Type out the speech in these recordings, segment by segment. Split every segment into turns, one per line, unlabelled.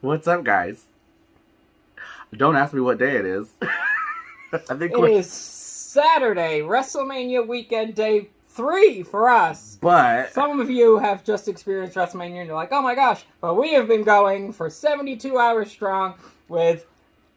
What's up, guys? Don't ask me what day it is.
It is Saturday, Wrestlemania weekend, day 3 for us.
But
some of you have just experienced Wrestlemania and you're like, oh my gosh, but we have been going for 72 hours strong with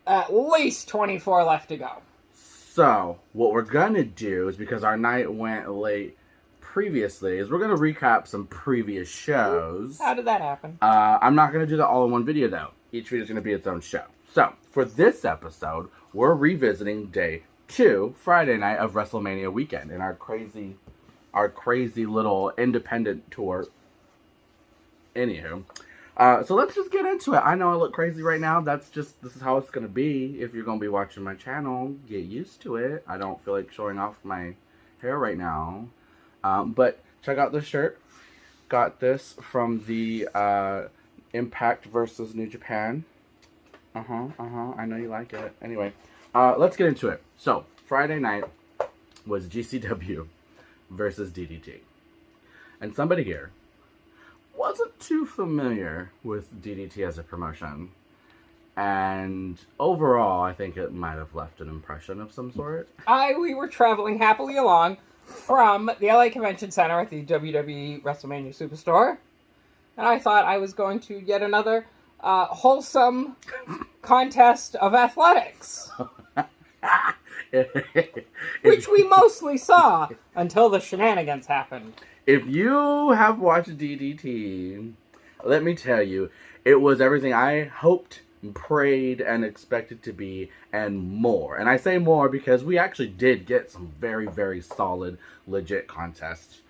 at least 24 left to go.
So, what we're gonna do is, because our night went late previously, is we're gonna recap some previous shows.
How did that happen?
I'm not gonna do that all in one video though. Each video is gonna be its own show. So, for this episode, we're revisiting day 2, Friday night of Wrestlemania weekend in our crazy little independent tour. Anywho, so let's just get into it. I know I look crazy right now. This is how it's gonna be. If you're gonna be watching my channel, get used to it. I don't feel like showing off my hair right now. But check out this shirt. Got this from the Impact versus New Japan. I know you like it. Anyway, let's get into it. So, Friday night was GCW versus DDT. And somebody here wasn't too familiar with DDT as a promotion. And overall, I think it might have left an impression of some sort.
We were traveling happily along from the LA Convention Center at the WWE WrestleMania Superstore. And I thought I was going to yet another wholesome contest of athletics. Which we mostly saw until the shenanigans happened.
If you have watched DDT, let me tell you, it was everything I hoped, prayed, and expected to be, and more. And I say more because we actually did get some very, very solid, legit contests.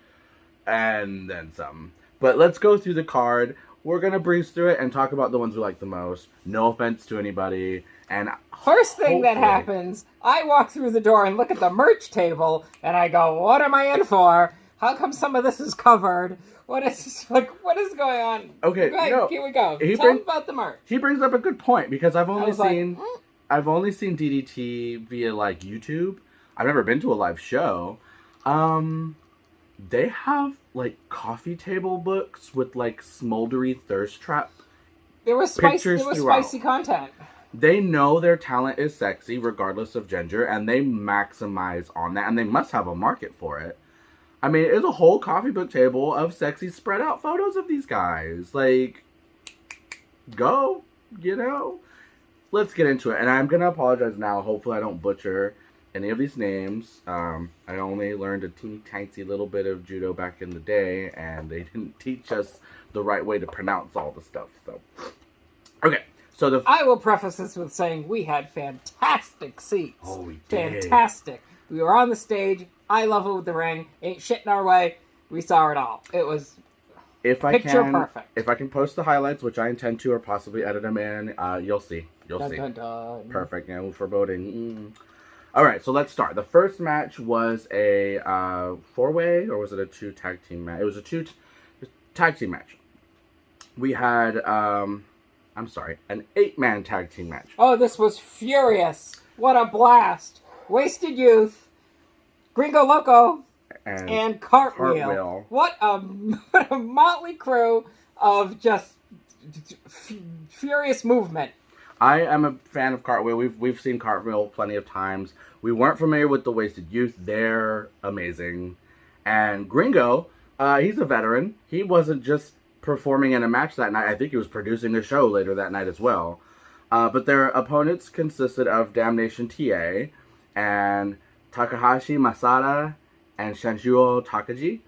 And then some. But let's go through the card. We're going to breeze through it and talk about the ones we like the most. No offense to anybody. And
first thing that happens, I walk through the door and look at the merch table, and I go, what am I in for? How come some of this is covered? What is going on?
Okay,
go ahead, here we go. Tell me about the merch.
He brings up a good point, because I've only seen DDT via like YouTube. I've never been to a live show. They have like coffee table books with like smoldery thirst trap.
There was spicy content.
They know their talent is sexy regardless of gender, and they maximize on that, and they must have a market for it. I mean, it's a whole coffee book table of sexy spread out photos of these guys. Like, go, you know? Let's get into it. And I'm going to apologize now. Hopefully I don't butcher any of these names. I only learned a teeny tiny little bit of judo back in the day, and they didn't teach us the right way to pronounce all the stuff. So, okay. So
I will preface this with saying we had fantastic seats.
Oh, we did.
Fantastic. We were on the stage. I love it with the ring. Ain't shit in our way. We saw it all. It was picture perfect.
If I can post the highlights, which I intend to, or possibly edit them in, you'll see. You'll see.
Dun, dun.
Perfect. Yeah, foreboding. All right, so let's start. The first match was a 4-way, or was it a 2 tag team match? It was a 2 tag team match. We had, an 8-man tag team match.
Oh, this was furious. What a blast. Wasted Youth, Gringo Loco, and Cartwheel. What a motley crew of just furious movement.
I am a fan of Cartwheel. We've seen Cartwheel plenty of times. We weren't familiar with the Wasted Youth. They're amazing. And Gringo, he's a veteran. He wasn't just performing in a match that night. I think he was producing a show later that night as well. But their opponents consisted of Damnation TA and Takahashi Masada and Shanjuo Takagi.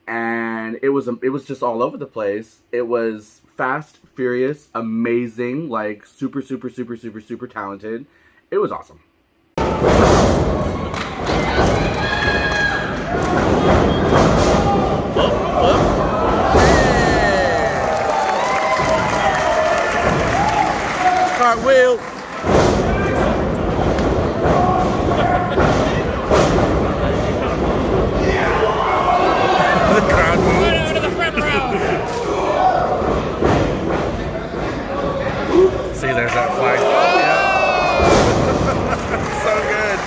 And it was just all over the place. It was fast, furious, amazing, like super, super, super, super, super talented. It was awesome. Cartwheel. The crowd moved.
Right over to the front row.
See, there's that flag. Yeah. So good.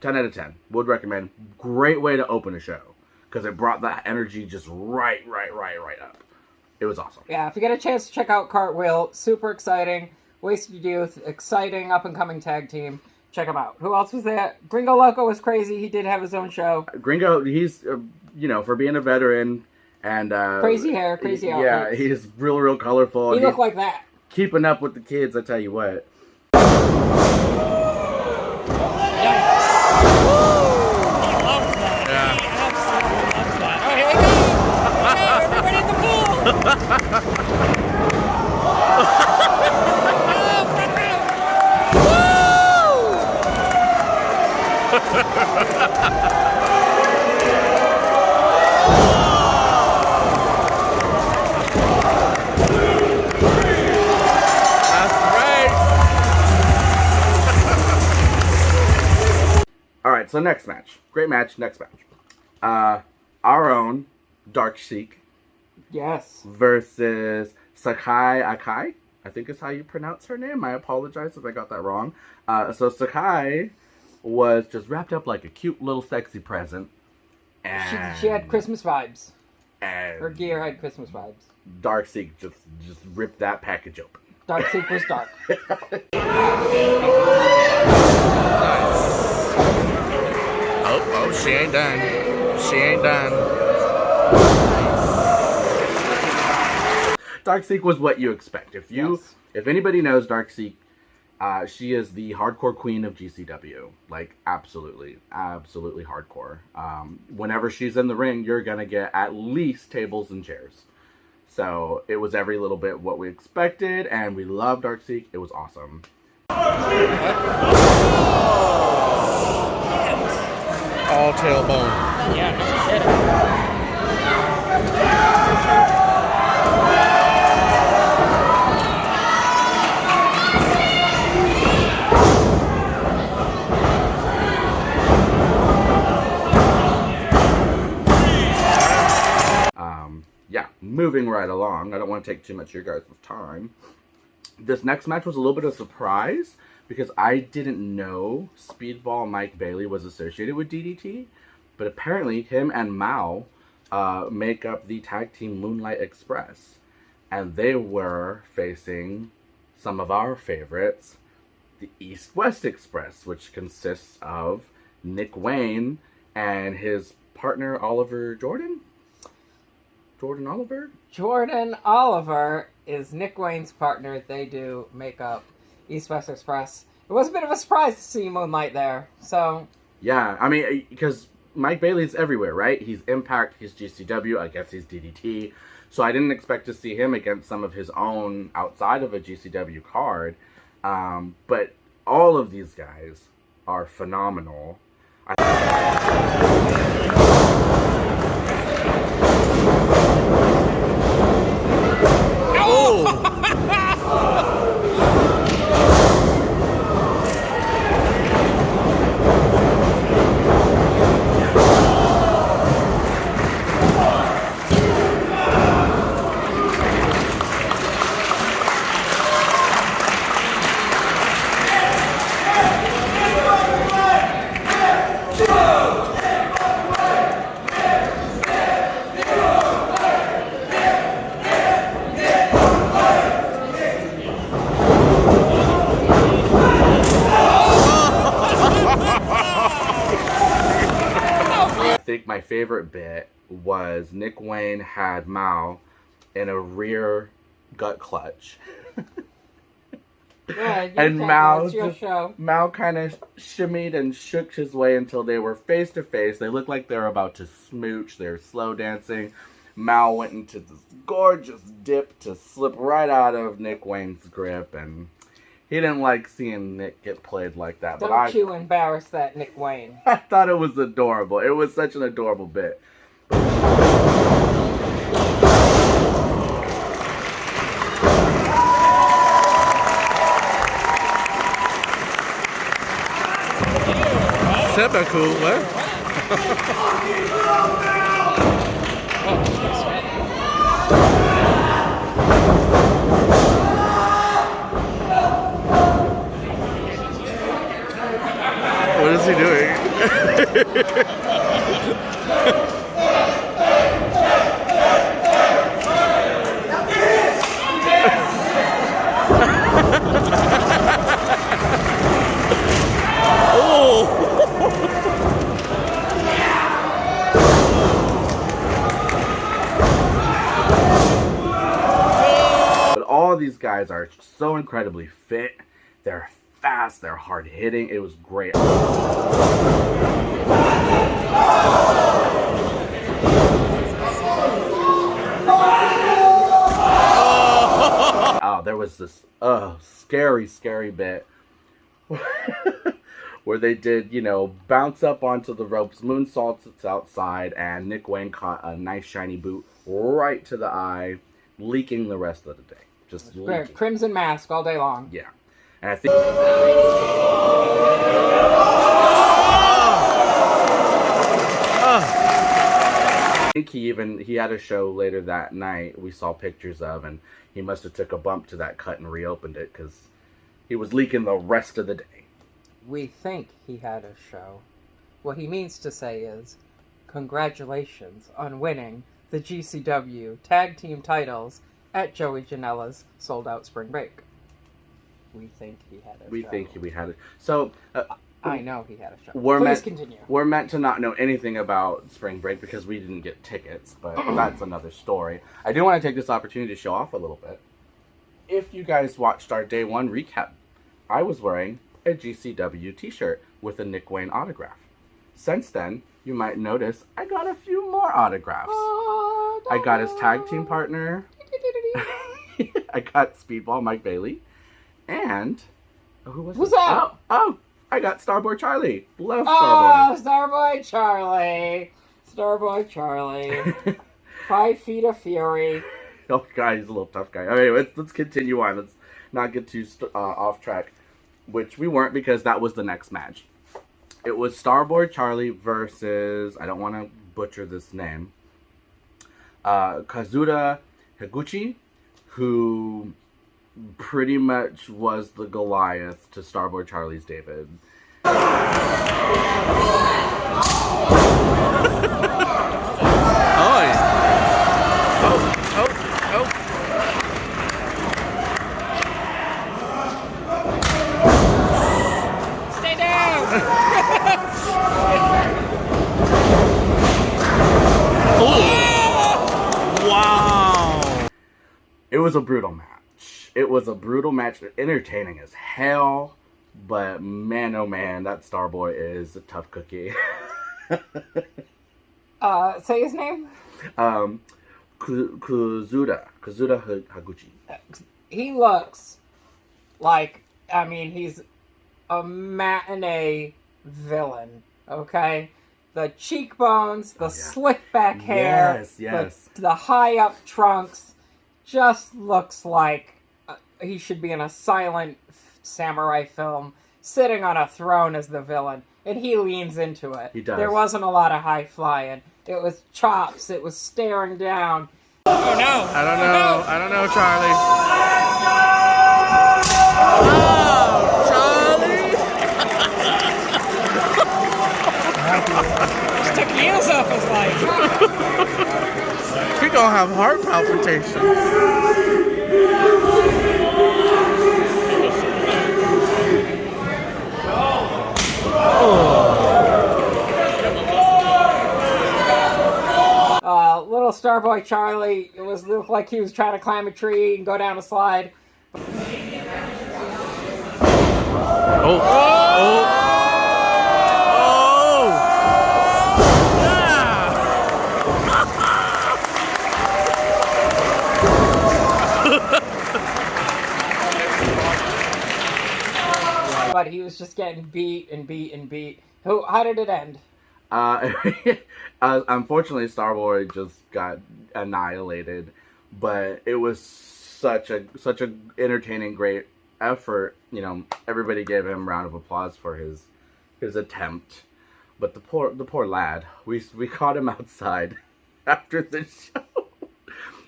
10 out of 10. Would recommend. Great way to open a show. Because it brought that energy just right up. It was awesome.
Yeah, if you get a chance to check out Cartwheel, super exciting. Wasted Youth, exciting up-and-coming tag team. Check them out. Who else was there? Gringo Loco was crazy. He did have his own show.
Gringo, he's, for being a veteran and...
crazy hair, crazy outfits.
Yeah, he's real colorful.
He looked like that.
Keeping up with the kids, I tell you what. Alright, so next match. Great match, next match. Our own Dark Sheik.
Yes.
Versus Sakai Akai. I think is how you pronounce her name. I apologize if I got that wrong. So Sakai was just wrapped up like a cute little sexy present. And
she had Christmas vibes.
And
her gear had Christmas vibes.
Dark Sheik just ripped that package open.
Dark Sheik was dark.
Oh, she ain't done. She ain't done. Dark Sheik was what you expect. If anybody knows Dark Sheik, she is the hardcore queen of GCW. Like, absolutely hardcore. Whenever she's in the ring, you're gonna get at least tables and chairs. So it was every little bit what we expected, and we loved Dark Sheik. It was awesome. All tailbone.
Yeah, no shit.
Moving right along. I don't want to take too much of your guys' time. This next match was a little bit of a surprise because I didn't know Speedball Mike Bailey was associated with DDT, but apparently him and Mao make up the tag team Moonlight Express, and they were facing some of our favorites, the East-West Express, which consists of Nick Wayne and his partner Oliver Jordan. Jordan
Oliver is Nick Wayne's partner. They do make up East-West Express. It was a bit of a surprise to see Moonlight there. So
yeah, I mean, because Mike Bailey's everywhere, right? He's Impact, he's GCW, I guess he's DDT. So I didn't expect to see him against some of his own outside of a GCW card. But all of these guys are phenomenal. I think my favorite bit was Nick Wayne had Mao in a rear gut clutch. And Mao kind of shimmied and shook his way until they were face to face. They looked like they were about to smooch. They were slow dancing. Mao went into this gorgeous dip to slip right out of Nick Wayne's grip, and he didn't like seeing Nick get played like that.
Don't you embarrass that Nick Wayne.
I thought it was adorable. It was such an adorable bit. Super cool, what? What is he doing? But all these guys are so incredibly fit. They're fast. They're hard hitting. It was great. Oh, there was this scary bit where they did, you know, bounce up onto the ropes, moonsaults outside, and Nick Wayne caught a nice shiny boot right to the eye, leaking the rest of the day. Just leaking.
Crimson Mask all day long.
Yeah. And I think... I think he had a show later that night we saw pictures of, and he must have took a bump to that cut and reopened it because he was leaking the rest of the day.
We think he had a show. What he means to say is, congratulations on winning the GCW tag team titles at Joey Janela's Sold Out Spring Break. We think he had a show.
We think we had it. So...
I know he had a show.
Please
continue.
We're meant to not know anything about Spring Break because we didn't get tickets, but that's another story. I do want to take this opportunity to show off a little bit. If you guys watched our Day 1 recap, I was wearing a GCW t-shirt with a Nick Wayne autograph. Since then, you might notice I got a few more autographs. I got his tag team partner. I got Speedball Mike Bailey. And... who was
Who's
it?
that?
Oh! I got Starboy Charlie. Love Starboy.
Oh, Starboy Charlie. Starboy Charlie. 5 feet of fury.
Oh, God, he's a little tough guy. Anyway, let's continue on. Let's not get too off track, which we weren't because that was the next match. It was Starboy Charlie versus, I don't want to butcher this name, Kazuda Higuchi, who... pretty much was the Goliath to Starboy Charlie's David. Oh, yeah. Oh.
Stay down!
Wow! It was a brutal match. It was a brutal match, entertaining as hell, but man, oh man, that Starboy is a tough cookie.
Say his name?
Kazuda Higuchi.
He looks like, I mean, he's a matinee villain, okay? The cheekbones, the slick back hair,
yes.
The high up trunks, just looks like he should be in a silent samurai film, sitting on a throne as the villain, and he leans into it.
He does.
There wasn't a lot of high flying. It was chops. It was staring down. Oh no!
I don't know, Charlie. Oh, Charlie!
Took years off his life.
He gonna have heart palpitations.
Little Starboy Charlie, it looked like he was trying to climb a tree and go down a slide. But he was just getting beat and beat and beat. How did it end?
Unfortunately, Starboy just got annihilated, but it was such a entertaining, great effort. You know, everybody gave him a round of applause for his attempt. But the poor lad, we caught him outside after the show.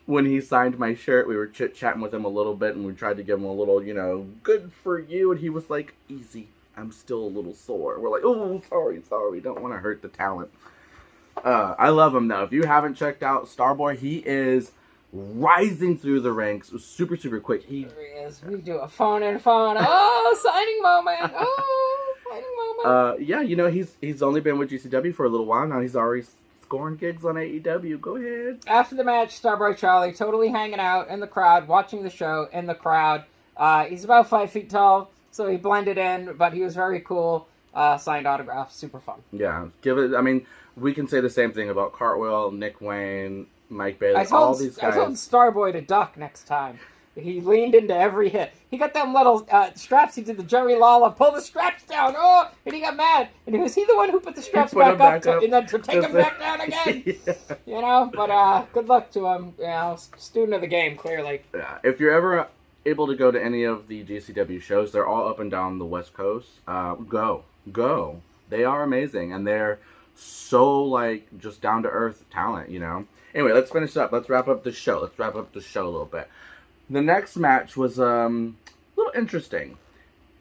When he signed my shirt, we were chit-chatting with him a little bit, and we tried to give him a little, you know, good for you, and he was like, easy, I'm still a little sore. We're like, oh, sorry. Don't want to hurt the talent. I love him, though. If you haven't checked out Starboy, he is rising through the ranks super, super quick.
There he is. We do a phone. Oh, signing moment. Oh, signing moment.
Yeah, you know, he's only been with GCW for a little while now. He's already scoring gigs on AEW. Go ahead.
After the match, Starboy Charlie totally hanging out in the crowd, watching the show in the crowd. He's about 5 feet tall, so he blended in, but he was very cool. Signed autographs, super fun.
Yeah, I mean, we can say the same thing about Cartwheel, Nick Wayne, Mike Bailey, all these guys.
I told Starboy to duck next time. He leaned into every hit. He got them little straps. He did the Jerry Lawler, pull the straps down. Oh, and he got mad. And was he the one who put the straps back up, and then to take them back down again? Yeah. You know, but good luck to him. You know, student of the game, clearly.
Yeah, if you're ever able to go to any of the GCW shows, they're all up and down the West Coast. Go. They are amazing, and they're so, like, just down-to-earth talent, you know? Anyway, let's finish up. Let's wrap up the show. A little bit. The next match was a little interesting.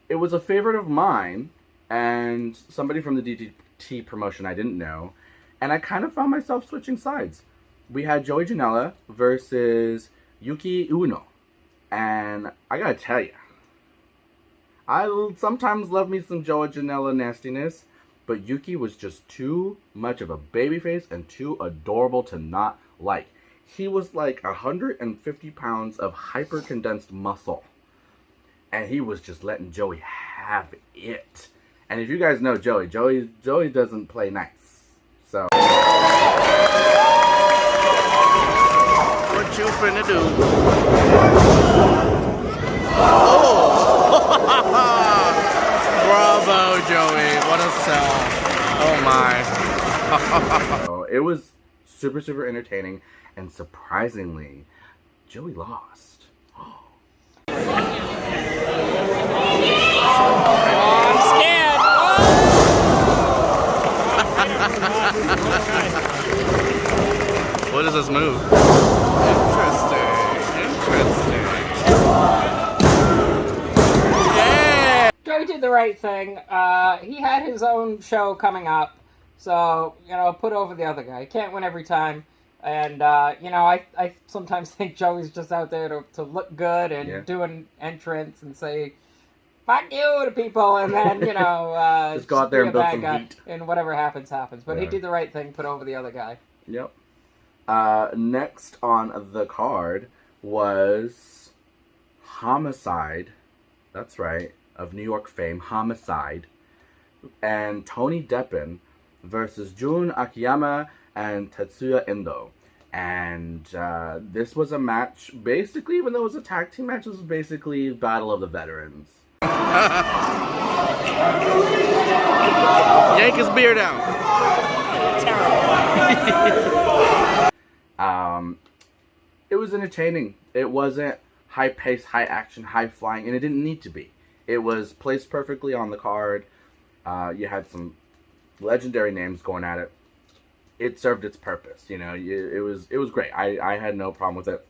It was a favorite of mine and somebody from the DDT promotion I didn't know, and I kind of found myself switching sides. We had Joey Janela versus Yuki Ueno, and I gotta tell you, I sometimes love me some Joey Janela nastiness, but Yuki was just too much of a babyface and too adorable to not like. He was like 150 pounds of hyper-condensed muscle. And he was just letting Joey have it. And if you guys know Joey doesn't play nice. So. What you finna do? Oh! Bravo, Joey. What a sell. Oh my. It was super, super entertaining. And surprisingly, Joey lost.
I'm scared.
What is this move? Interesting. Yeah!
Joey did the right thing. He had his own show coming up, so, you know, put over the other guy. He can't win every time. And, you know, I sometimes think Joey's just out there to look good and do an entrance and say, fuck you to people, and then, you know,
just go out there and build some heat.
And whatever happens. But he did the right thing, put over the other guy.
Yep. Next on the card was Homicide. That's right. Of New York fame, Homicide. And Tony Deppen versus Jun Akiyama and Tetsuya Endo. And this was a match, basically, even though it was a tag team match, it was basically Battle of the Veterans. Yank his beard out. It was entertaining. It wasn't high pace, high action, high flying, and it didn't need to be. It was placed perfectly on the card. You had some legendary names going at it. It served its purpose, you know. It was great. I had no problem with it.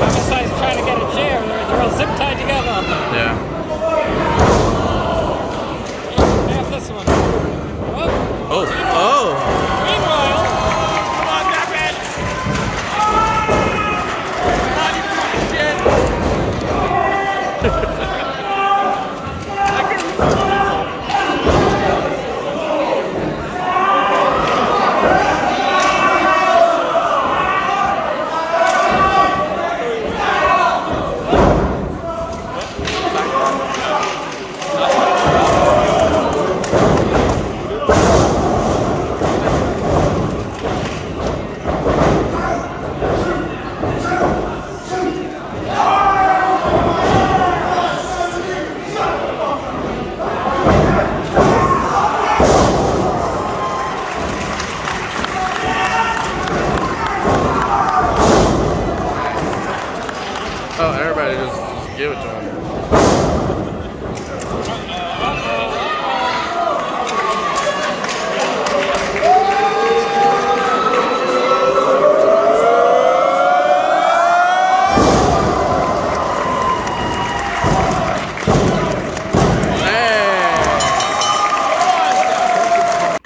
Homicide's trying to get a chair. They're all zip tied together.
Yeah.
Have this one.
Oh.
Meanwhile.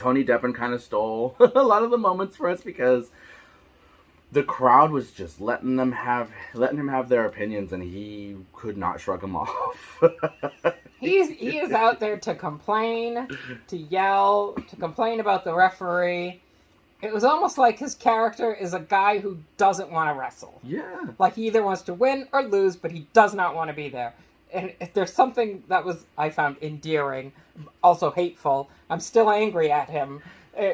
Tony Deppen kind of stole a lot of the moments for us because the crowd was just letting him have their opinions, and he could not shrug them off.
He is out there to complain, to yell, to complain about the referee. It was almost like his character is a guy who doesn't want to wrestle.
Yeah.
Like he either wants to win or lose, but he does not want to be there. And if there's something that I found endearing, also hateful, I'm still angry at him.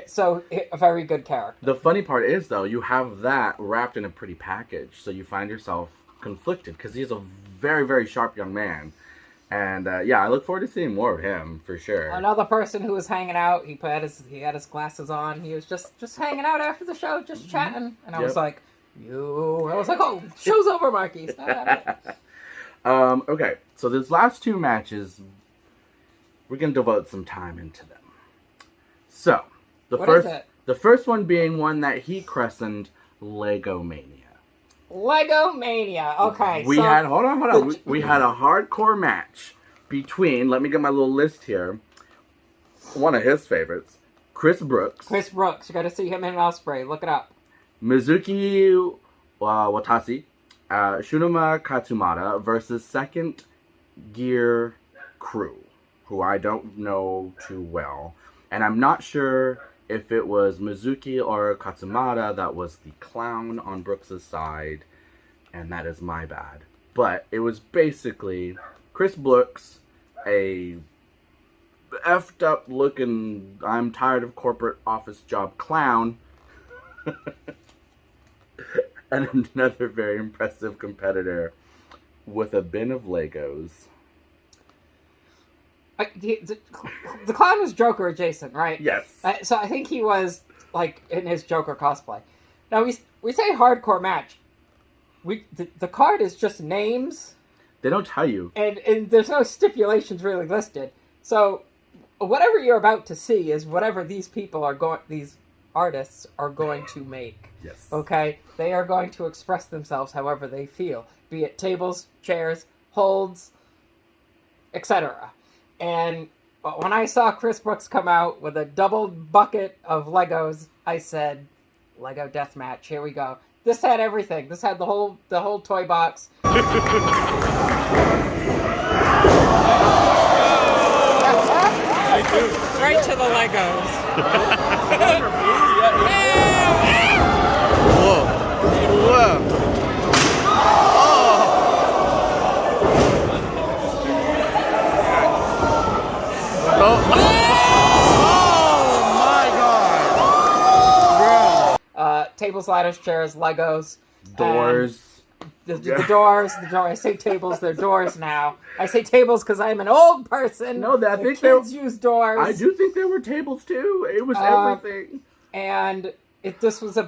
So, a very good character.
The funny part is, though, you have that wrapped in a pretty package, so you find yourself conflicted, because he's a very, very sharp young man. And, yeah, I look forward to seeing more of him, for sure.
Another person who was hanging out, he had his glasses on, he was just hanging out after the show, just chatting, and I was like, oh, show's over, Marky.
Okay, so these last two matches, we're going to devote some time into them. So, the first one being one that he christened Legomania.
Legomania. Okay.
We had a hardcore match between, let me get my little list here, one of his favorites, Chris Brooks.
You gotta see him in Ospreay. Look it up.
Mizuki Watasi, Shunuma Katsumata versus Second Gear Crew, who I don't know too well. And I'm not sure if it was Mizuki or Katsumata that was the clown on Brooks' side, and that is my bad. But it was basically Chris Brooks, a effed up looking, I'm tired of corporate office job clown, and another very impressive competitor with a bin of Legos.
The clown was Joker adjacent, right?
Yes.
So I think he was like in his Joker cosplay. Now we say hardcore match. The card is just names.
They don't tell you,
and there's no stipulations really listed. So whatever you're about to see is whatever these artists are going to make.
Yes. Okay?
They are going to express themselves however they feel, be it tables, chairs, holds, etc. And when I saw Chris Brooks come out with a double bucket of Legos, I said, Lego Deathmatch, here we go. This had everything. This had the whole toy box. Right to the Legos.
Whoa. Oh my god!
Tables, ladders, chairs, Legos,
doors.
The doors. I say tables, they're doors now. I say tables because I'm an old person.
No, I think
kids use doors.
I do think there were tables too. It was everything.
And this was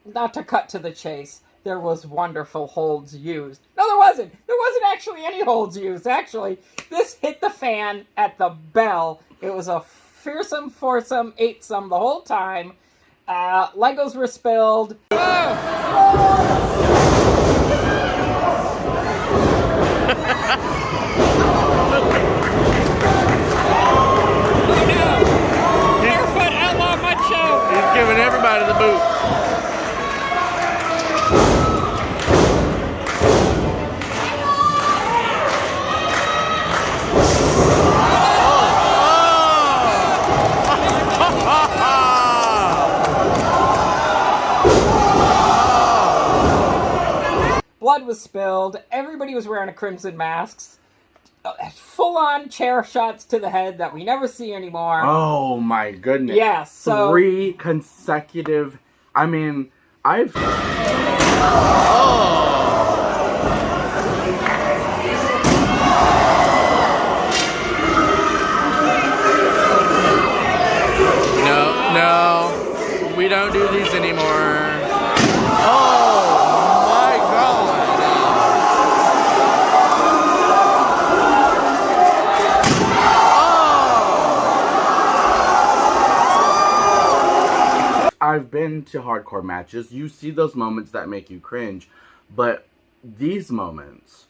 not to cut to the chase. There was wonderful holds used. No, there wasn't. There wasn't actually any holds used. Actually, this hit the fan at the bell. It was a fearsome, foursome, eightsome the whole time. Legos were spilled. Barefoot outlaw macho.
He's giving everybody the boot.
Blood was spilled. Everybody was wearing a crimson masks. Full-on chair shots to the head that we never see anymore.
Oh my goodness.
Yeah, so
3 consecutive. I mean, I've. Oh. No, we don't do these anymore. I've been to hardcore matches. You see those moments that make you cringe, but these moments,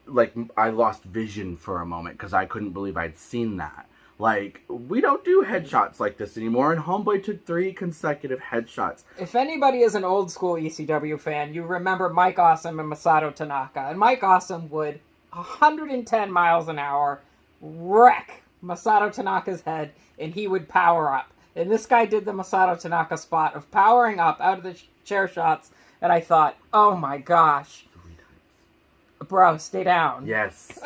like, I lost vision for a moment because I couldn't believe I'd seen that. Like, we don't do headshots like this anymore, and Homeboy took 3 consecutive headshots.
If anybody is an old school ECW fan, you remember Mike Awesome and Masato Tanaka. And Mike Awesome would 110 miles an hour wreck Masato Tanaka's head, and he would power up. And this guy did the Masato Tanaka spot of powering up out of the chair shots, and I thought, oh my gosh. Bro, stay down.
Yes.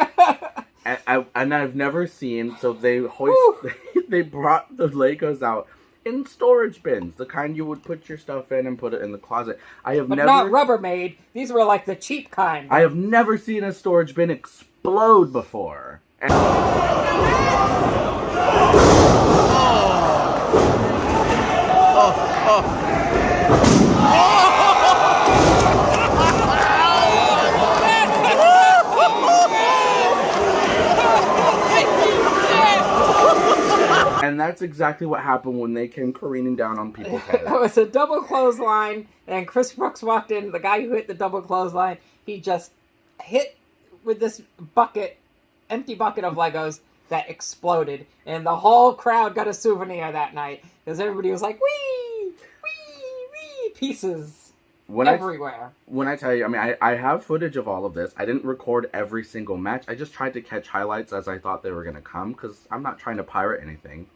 And I've never seen, so they they brought the Legos out in storage bins, the kind you would put your stuff in and put it in the closet.
But not Rubbermaid. These were like the cheap kind.
I have never seen a storage bin explode before. And And that's exactly what happened when they came careening down on people's heads.
It was a double clothesline, and Chris Brooks walked in. The guy who hit the double clothesline, he just hit with this empty bucket of Legos that exploded. And the whole crowd got a souvenir that night, because everybody was like, wee, wee, wee, pieces everywhere.
When I tell you, I mean, I have footage of all of this. I didn't record every single match. I just tried to catch highlights as I thought they were going to come, because I'm not trying to pirate anything.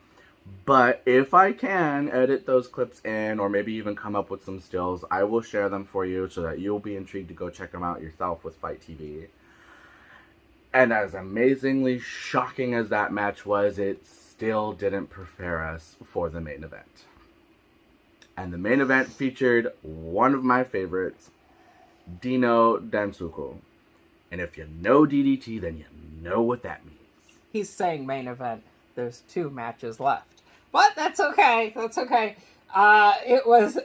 But if I can edit those clips in, or maybe even come up with some stills, I will share them for you so that you'll be intrigued to go check them out yourself with Fight TV. And as amazingly shocking as that match was, it still didn't prepare us for the main event. And the main event featured one of my favorites, Dino Dansuku. And if you know DDT, then you know what that means.
He's saying main event. There's 2 matches left. But that's okay. That's okay. It was...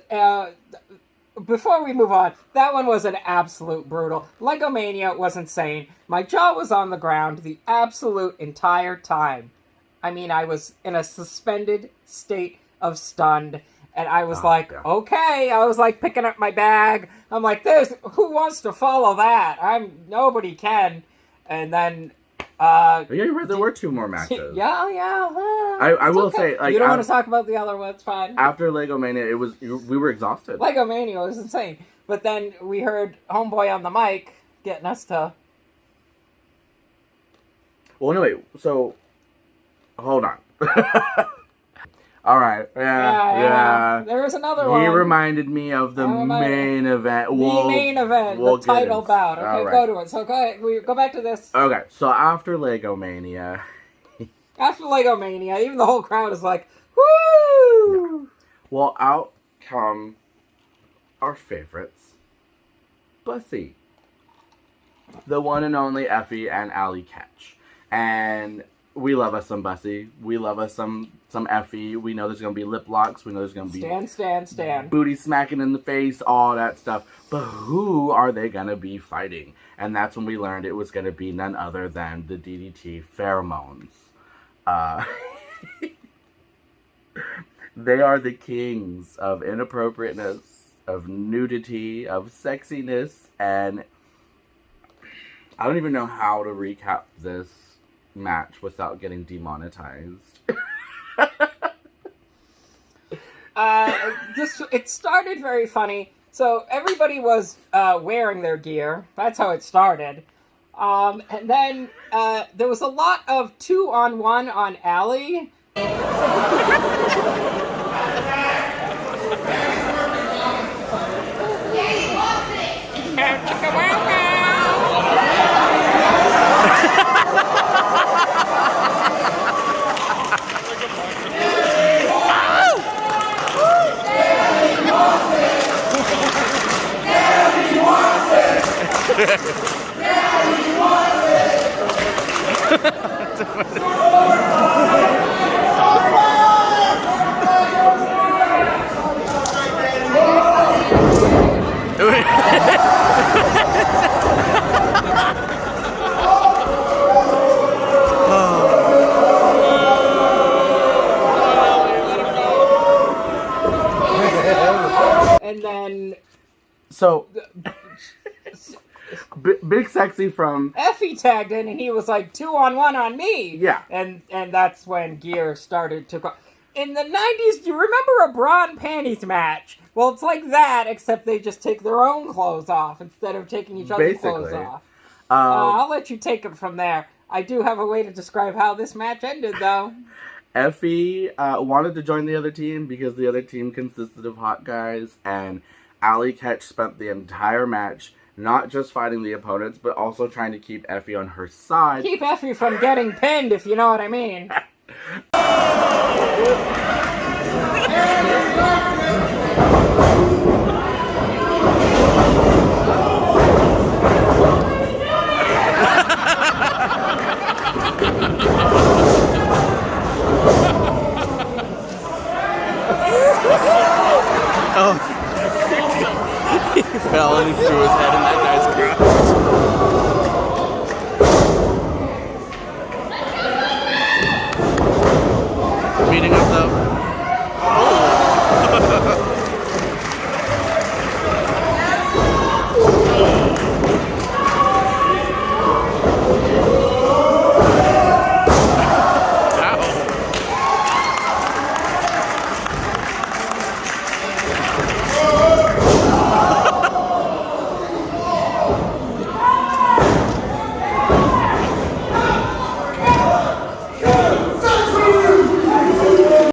before we move on, that one was an absolute brutal. Legomania was insane. My jaw was on the ground the absolute entire time. I mean, I was in a suspended state of stunned. And I was okay. I was like picking up my bag. I'm like, who wants to follow that? Nobody can. And then...
yeah, you're right. There were 2 more matches.
Yeah.
I will say, like,
you don't want to talk about the other ones, fine.
After Legomania, we were exhausted.
Legomania was insane, but then we heard Homeboy on the mic getting us to.
Well, anyway, so hold on. All right, yeah.
There was another one.
He reminded me of the main event.
The main event, the title bout. Okay, right. Go to it. So go ahead. We go back to this.
Okay, so after Legomania.
After Legomania, even the whole crowd is like, woo!
Yeah. Well, out come our favorites, Bussy. The one and only Effie and Allie Ketch. And we love us some Bussy. We love us some Effie. We know there's going to be lip locks. We know there's going to be...
Stand.
Booty smacking in the face, all that stuff. But who are they going to be fighting? And that's when we learned it was going to be none other than the DDT Pheromones. They are the kings of inappropriateness, of nudity, of sexiness, and I don't even know how to recap this match without getting demonetized.
It started very funny. So everybody was wearing their gear. That's how it started. And then there was a lot of 2-on-1 on Allie. And then...
So... Big Sexy from...
Effie tagged in, and he was like, 2-on-1 on me.
Yeah.
And that's when gear started to go. In the 90s, do you remember a bra and panties match? Well, it's like that, except they just take their own clothes off instead of taking each other's clothes off. I'll let you take it from there. I do have a way to describe how this match ended, though.
Effie wanted to join the other team because the other team consisted of hot guys, and Allie Ketch spent the entire match not just fighting the opponents, but also trying to keep Effie on her side.
Keep Effie from getting pinned, if you know what I mean.
He fell and he threw his head in that guy's crotch. Beating up though.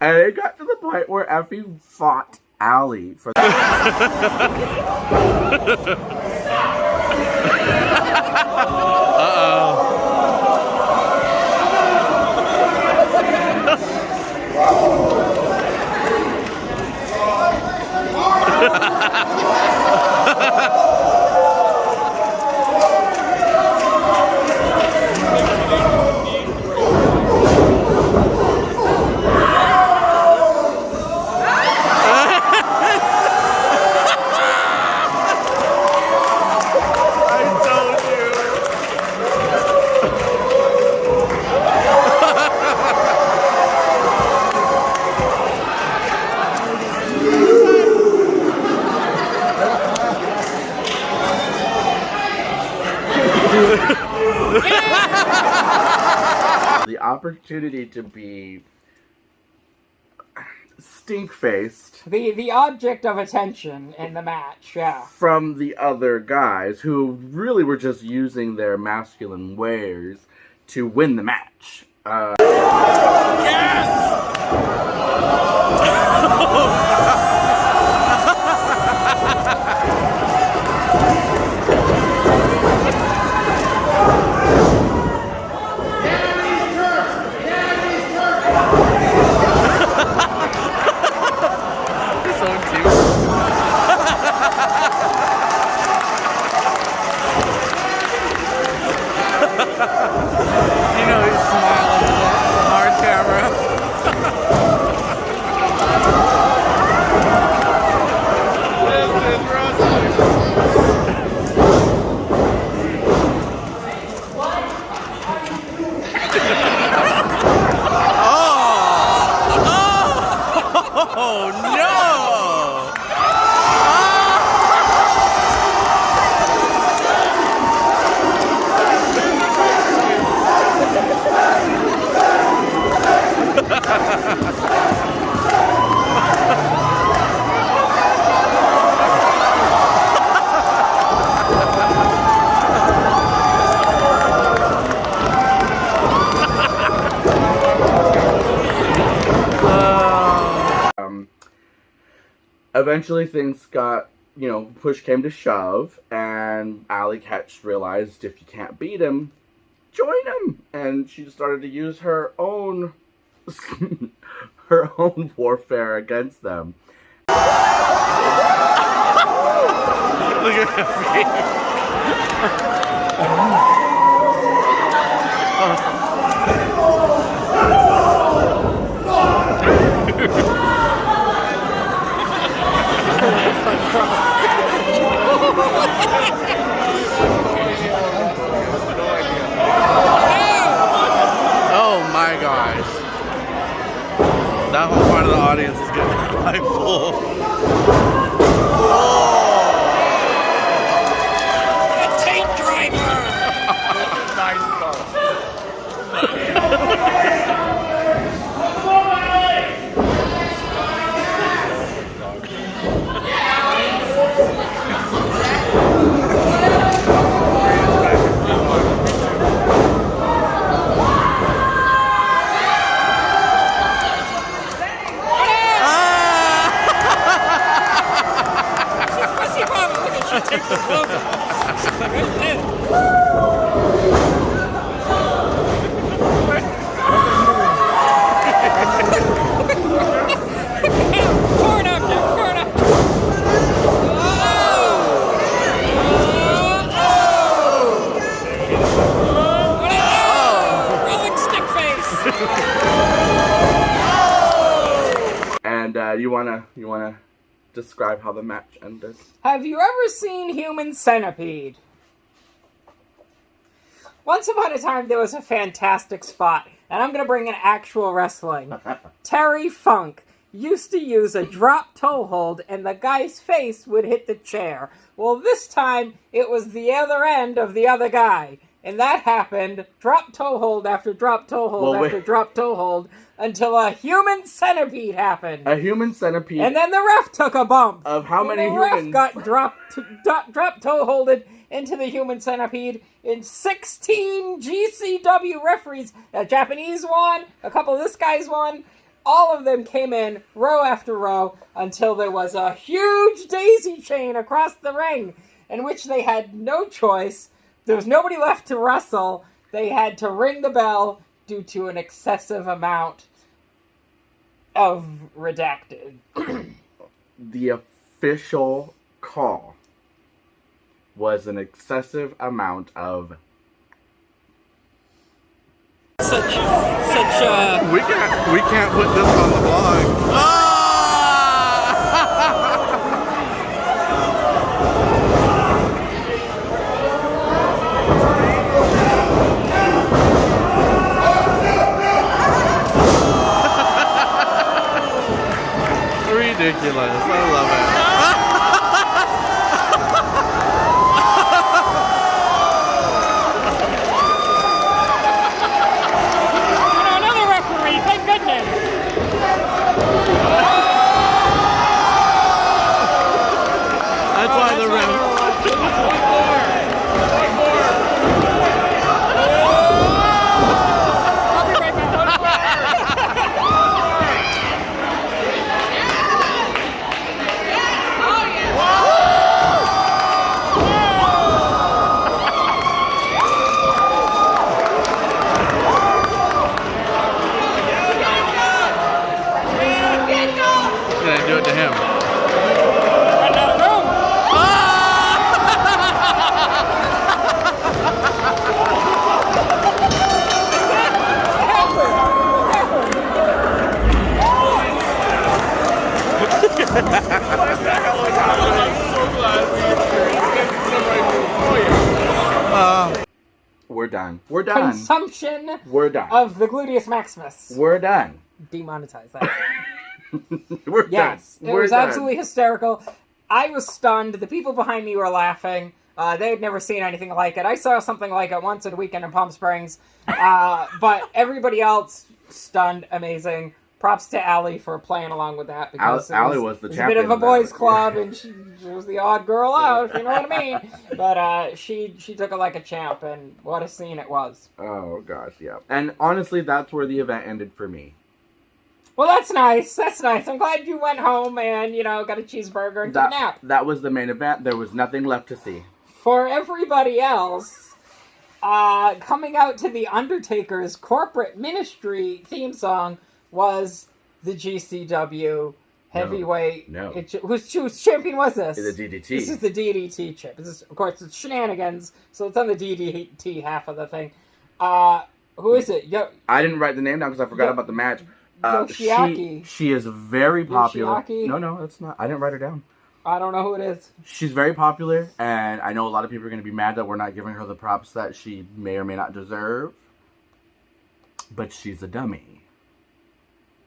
And it got to the point where Effie fought Allie for the opportunity to be stink-faced.
The object of attention in the match, yeah.
From the other guys who really were just using their masculine wares to win the match.
You know he's smiling at the hard camera. This is wrestling. Oh no!
Eventually things got, push came to shove, and Allie Ketch realized if you can't beat him, join him. And she started to use her own warfare against them.
Look at that Oh my gosh. That whole part of the audience is getting quite full. Oh. Take
And you wanna describe how the match ended?
Have you ever seen Human Centipede? Once upon a time, there was a fantastic spot, and I'm gonna bring in actual wrestling. Terry Funk used to use a drop toe hold, and the guy's face would hit the chair. Well, this time, it was the other end of the other guy. And that happened, drop toe hold after drop toe hold after drop toe hold, until a human centipede happened.
A human centipede.
And then the ref took a bump.
Of how many humans?
The ref got drop toe holded into the human centipede in 16 GCW referees. A Japanese one, a couple of this guy's one. All of them came in row after row until there was a huge daisy chain across the ring in which they had no choice. There was nobody left to wrestle. They had to ring the bell due to an excessive amount of redacted.
The official call was an excessive amount of...
We can't put this on the blog. Ridiculous. I love it.
Another referee, thank goodness.
That's why the ref. Do it to him.
We're done. We're done.
Consumption
We're done.
of the gluteus maximus.
We're done.
Demonetize that.
We're
Yes,
done.
it was absolutely hysterical. I was stunned. The people behind me were laughing. They had never seen anything like it. I saw something like it once at a weekend in Palm Springs. But everybody else, stunned, amazing. Props to Allie for playing along with that. Because
Allie was the
it was
champion.
a bit of a
of that.
boys' club, and she was the odd girl out, if you know what I mean. But she took it like a champ, and what a scene it was.
Oh, gosh, yeah. And honestly, that's where the event ended for me.
Well, that's nice. That's nice. I'm glad you went home and, got a cheeseburger and took a nap.
That was the main event. There was nothing left to see.
For everybody else, coming out to the Undertaker's corporate ministry theme song was the GCW heavyweight.
No.
Whose champion was this?
The DDT.
This is the DDT chip. This is, of course, it's shenanigans, so it's on the DDT half of the thing. Who is it?
I didn't write the name down because I forgot about the match.
Yoshiaki.
She is very popular.
Yoshiaki?
No, it's not. I didn't write her down.
I don't know who it is.
She's very popular, and I know a lot of people are going to be mad that we're not giving her the props that she may or may not deserve. But she's a dummy.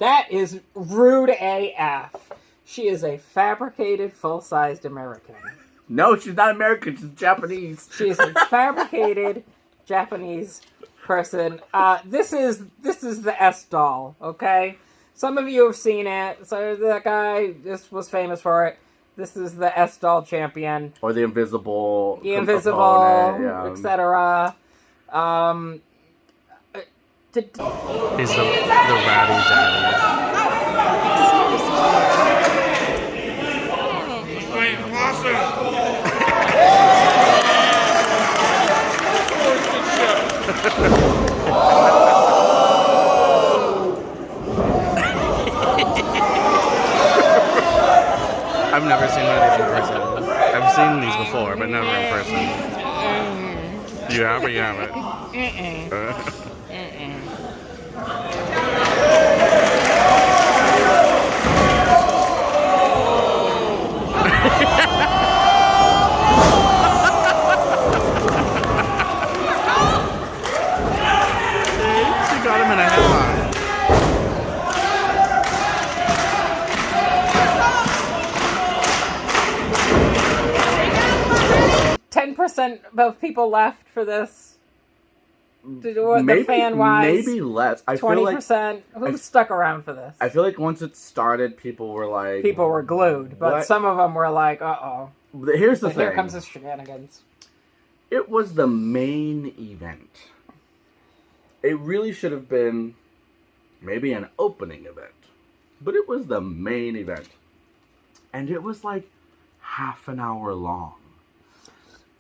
That is rude AF. She is a fabricated, full-sized American.
No, she's not American. She's Japanese.
She is a fabricated Japanese person. This is the S doll. Okay, some of you have seen it. So that guy just was famous for it. This is the S doll champion,
Or the invisible.
etc.
He's the ratty daddy. I've never seen one of these in person. I've seen these before, but never in person. You have or you haven't? She got him in a headlock.
10% of people left for this. The fan-wise.
Maybe less.
20%. Who stuck around for this?
I feel like once it started, people were like...
People were glued, but
what?
some of them were like, uh-oh.
Here's the thing.
Here comes the shenanigans.
It was the main event. It really should have been maybe an opening event. But it was the main event. And it was like half an hour long.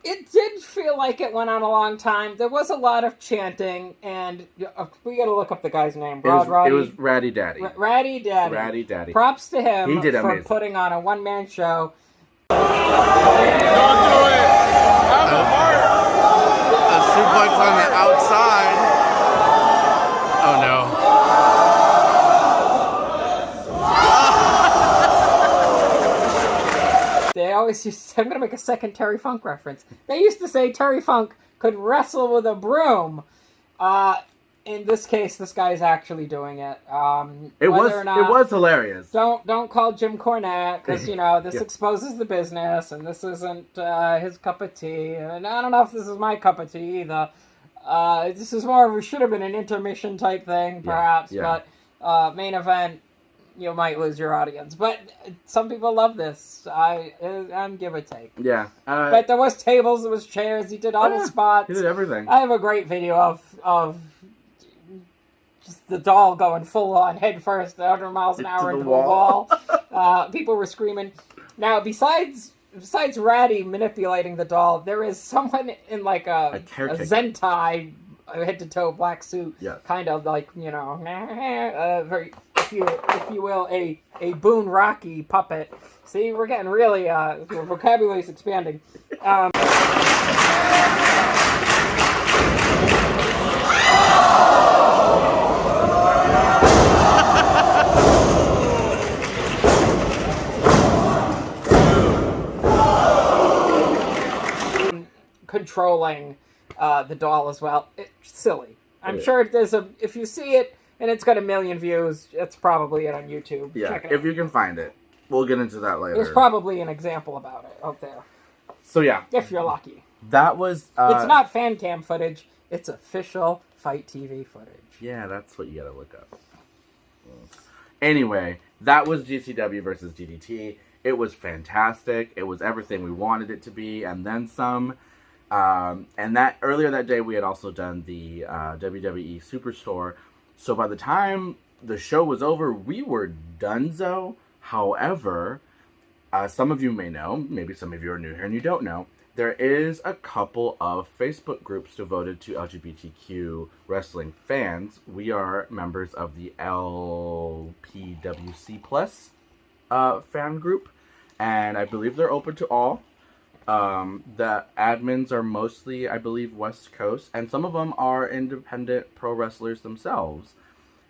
It did feel like it went on a long time. There was a lot of chanting, and we got to look up the guy's name.
It was Ratty Daddy.
Ratty Daddy.
Ratty Daddy.
Props to him
He did
for
amazing.
putting on a one-man show.
Don't do it! I'm a heart! A suplex on the outside. Oh no.
They always used to say, I'm going to make a second Terry Funk reference. They used to say Terry Funk could wrestle with a broom. In this case, this guy's actually doing it.
It was hilarious.
Don't call Jim Cornette, because, this exposes the business, and this isn't his cup of tea. And I don't know if this is my cup of tea either. This is should have been an intermission type thing, perhaps.
Yeah.
But main event, you might lose your audience. But some people love this. I'm give or take.
Yeah.
But there was tables, there was chairs, he did all the spots.
He did everything.
I have a great video of just the doll going full on head first, 100 miles an hour into the wall. People were screaming. Now, besides Ratty manipulating the doll, there is someone in like a Zentai head to toe black suit, kind of like very, if you will, a Boone Rocky puppet. See, we're getting really the vocabulary is expanding. Controlling the doll as well. It's silly. I'm sure if you see it and it's got 1 million views, it's probably it on YouTube.
Yeah,
Check it
if
out.
you can find it. We'll get into that later.
There's probably an example about it out there.
So yeah.
If you're lucky.
That was...
it's not fan cam footage, it's official Fight TV footage.
Yeah, that's what you gotta look up. Anyway, that was GCW versus DDT. It was fantastic. It was everything we wanted it to be, and then some. And that earlier that day, we had also done the WWE Superstore. So by the time the show was over, we were donezo. However, some of you may know, maybe some of you are new here and you don't know, there is a couple of Facebook groups devoted to LGBTQ wrestling fans. We are members of the LPWC Plus fan group, and I believe they're open to all. The admins are mostly, I believe, West Coast, and some of them are independent pro wrestlers themselves.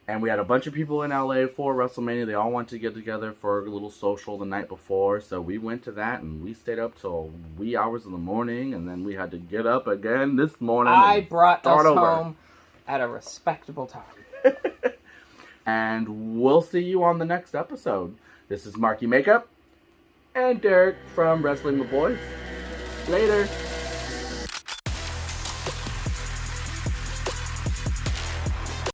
And we had a bunch of people in LA for WrestleMania. They all wanted to get together for a little social the night before, so we went to that, and we stayed up till wee hours in the morning, and then we had to get up again this morning.
I brought us home at a respectable time.
And we'll see you on the next episode. This is Marky Makeup and Derek from Wrestling with Boys. Later.